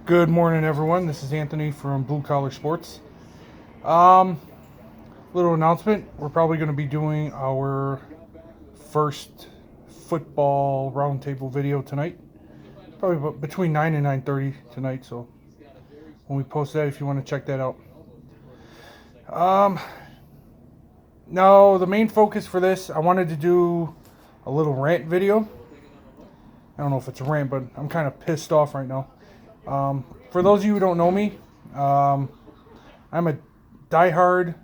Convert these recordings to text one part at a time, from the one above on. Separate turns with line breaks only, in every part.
Good morning, everyone. This is Anthony from Blue Collar Sports. Little announcement. We're probably going to be doing our first football roundtable video tonight. Probably between 9 and 9:30 tonight. So when we post that, if you want to check that out. Now, the main focus for this, I wanted to do a little rant video. I don't know if it's a rant, but I'm kind of pissed off right now. For those of you who don't know me, I'm a diehard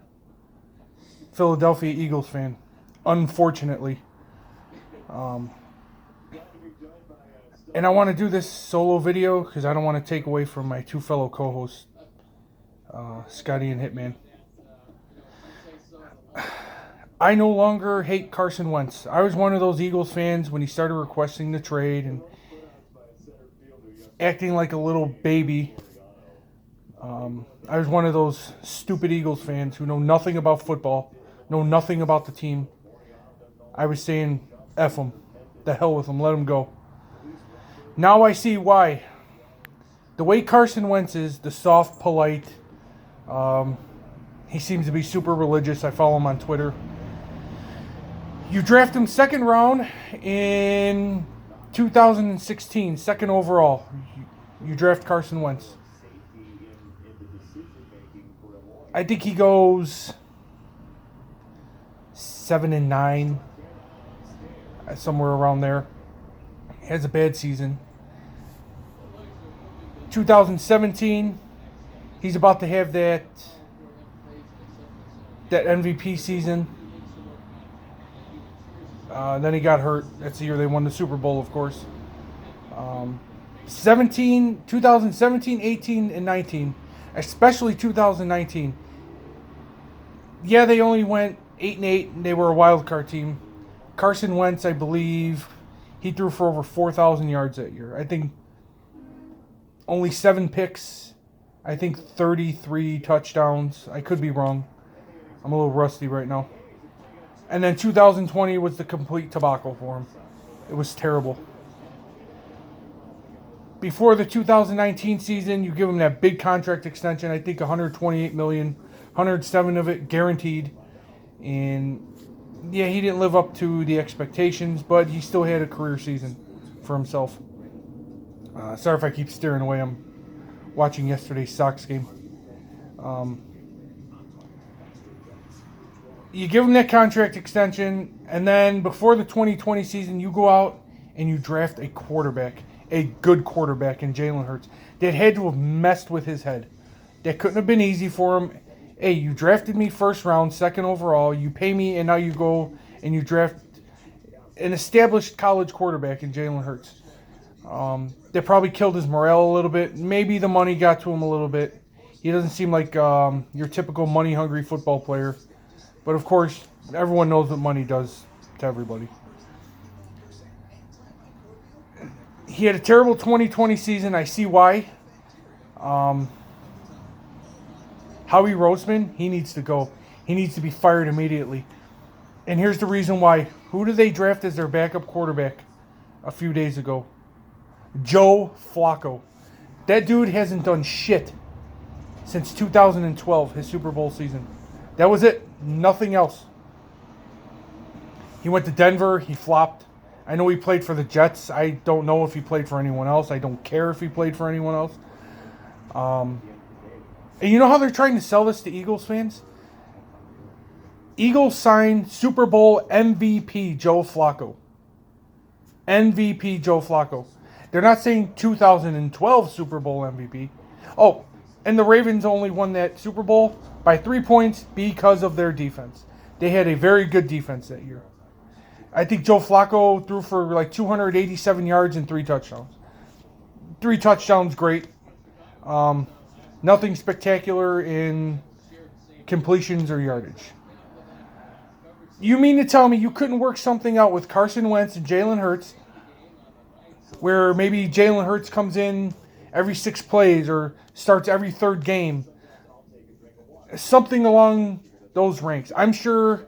Philadelphia Eagles fan, unfortunately. And I want to do this solo video because I don't want to take away from my two fellow co-hosts, Scotty and Hitman. I no longer hate Carson Wentz. I was one of those Eagles fans when he started requesting the trade and acting like a little baby. I was one of those stupid Eagles fans who know nothing about football, know nothing about the team. I was saying, F them, the hell with them, let them go. Now I see why. The way Carson Wentz is, the soft, polite, he seems to be super religious. I follow him on Twitter. You draft him second round in 2016, second overall. You draft Carson Wentz. I think he goes 7-9, somewhere around there. Has a bad season. 2017, he's about to have that MVP season. Then he got hurt. That's the year they won the Super Bowl, of course. 2017, 18, and 19, especially 2019. Yeah, they only went 8-8, and they were a wild card team. Carson Wentz, I believe, he threw for over 4,000 yards that year. I think only 7 picks. I think 33 touchdowns. I could be wrong. I'm a little rusty right now. And then 2020 was the complete debacle for him. It was terrible. Before the 2019 season, you give him that big contract extension. I think $128 million, 107 of it guaranteed. And yeah, he didn't live up to the expectations, but he still had a career season for himself. Sorry if I keep steering away. I'm watching yesterday's Sox game. You give him that contract extension, and then before the 2020 season, you go out and you draft a quarterback, a good quarterback in Jalen Hurts. That had to have messed with his head. That couldn't have been easy for him. Hey, you drafted me first round, second overall. You pay me, and now you go and you draft an established college quarterback in Jalen Hurts. That probably killed his morale a little bit. Maybe the money got to him a little bit. He doesn't seem like your typical money-hungry football player. But, of course, everyone knows what money does to everybody. He had a terrible 2020 season. I see why. Howie Roseman, he needs to go. He needs to be fired immediately. And here's the reason why. Who did they draft as their backup quarterback a few days ago? Joe Flacco. That dude hasn't done shit since 2012, his Super Bowl season. That was it. Nothing else. He went to Denver. He flopped. I know he played for the Jets. I don't know if he played for anyone else. I don't care if he played for anyone else. And you know how they're trying to sell this to Eagles fans? Eagles signed Super Bowl MVP Joe Flacco. MVP Joe Flacco. They're not saying 2012 Super Bowl MVP. Oh, and the Ravens only won that Super Bowl by 3 points because of their defense. They had a very good defense that year. I think Joe Flacco threw for like 287 yards and 3 touchdowns. 3 touchdowns, great. Nothing spectacular in completions or yardage. You mean to tell me you couldn't work something out with Carson Wentz and Jalen Hurts where maybe Jalen Hurts comes in every 6 plays or starts every 3rd game? Something along those ranks. I'm sure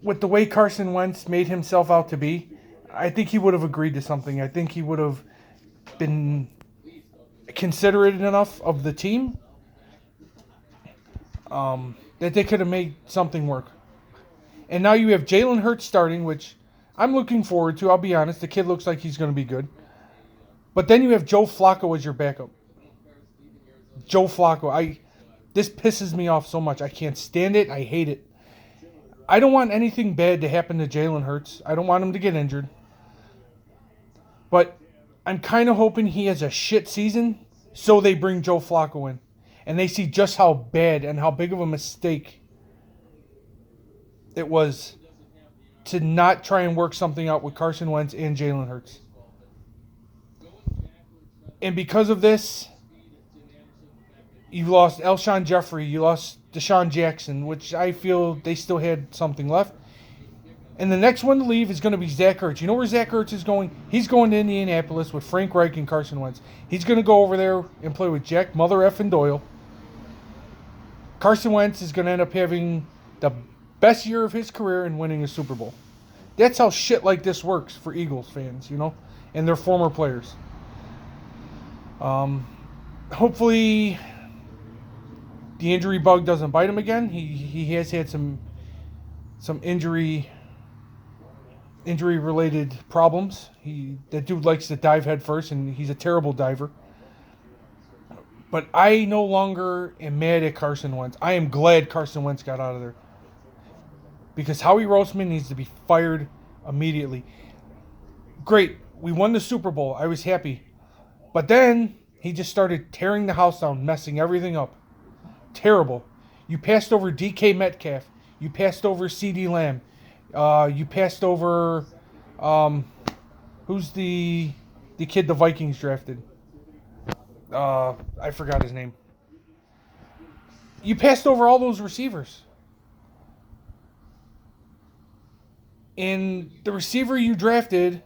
with the way Carson Wentz made himself out to be, I think he would have agreed to something. I think he would have been considerate enough of the team that they could have made something work. And now you have Jalen Hurts starting, which I'm looking forward to. I'll be honest. The kid looks like he's going to be good. But then you have Joe Flacco as your backup. Joe Flacco. This pisses me off so much. I can't stand it. I hate it. I don't want anything bad to happen to Jalen Hurts. I don't want him to get injured. But I'm kind of hoping he has a shit season so they bring Joe Flacco in. And they see just how bad and how big of a mistake it was to not try and work something out with Carson Wentz and Jalen Hurts. And because of this, you lost Alshon Jeffrey, you lost Deshaun Jackson, which I feel they still had something left. And the next one to leave is going to be Zach Ertz. You know where Zach Ertz is going? He's going to Indianapolis with Frank Reich and Carson Wentz. He's going to go over there and play with Jack Mother effing Doyle. Carson Wentz is going to end up having the best year of his career and winning a Super Bowl. That's how shit like this works for Eagles fans, and their former players. Hopefully the injury bug doesn't bite him again. He has had some injury related problems. That dude likes to dive head first, and he's a terrible diver. But I no longer am mad at Carson Wentz. I am glad Carson Wentz got out of there. Because Howie Roseman needs to be fired immediately. Great, we won the Super Bowl. I was happy. But then he just started tearing the house down, messing everything up. Terrible. You passed over DK Metcalf. You passed over CeeDee Lamb. You passed over who's the kid the Vikings drafted? I forgot his name. You passed over all those receivers. And the receiver you drafted,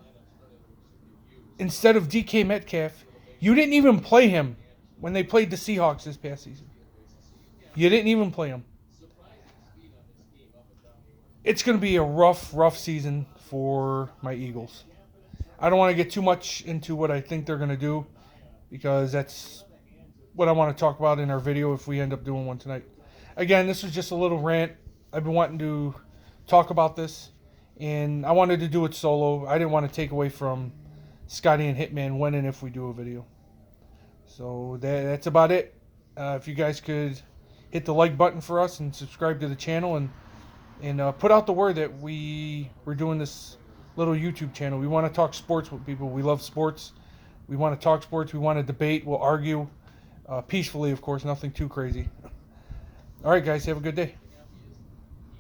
instead of DK Metcalf, you didn't even play him when they played the Seahawks this past season. You didn't even play him. It's going to be a rough season for my Eagles. I don't want to get too much into what I think they're going to do, because that's what I want to talk about in our video if we end up doing one tonight. Again, this was just a little rant. I've been wanting to talk about this, and I wanted to do it solo. I didn't want to take away from Scotty and Hitman winning if we do a video. So that's about it. If you guys could hit the like button for us and subscribe to the channel, and put out the word that we're doing this little YouTube channel. We want to talk sports with people. We love sports. We want to talk sports. We want to debate. We'll argue peacefully, of course. Nothing too crazy. All right, guys. Have a good day.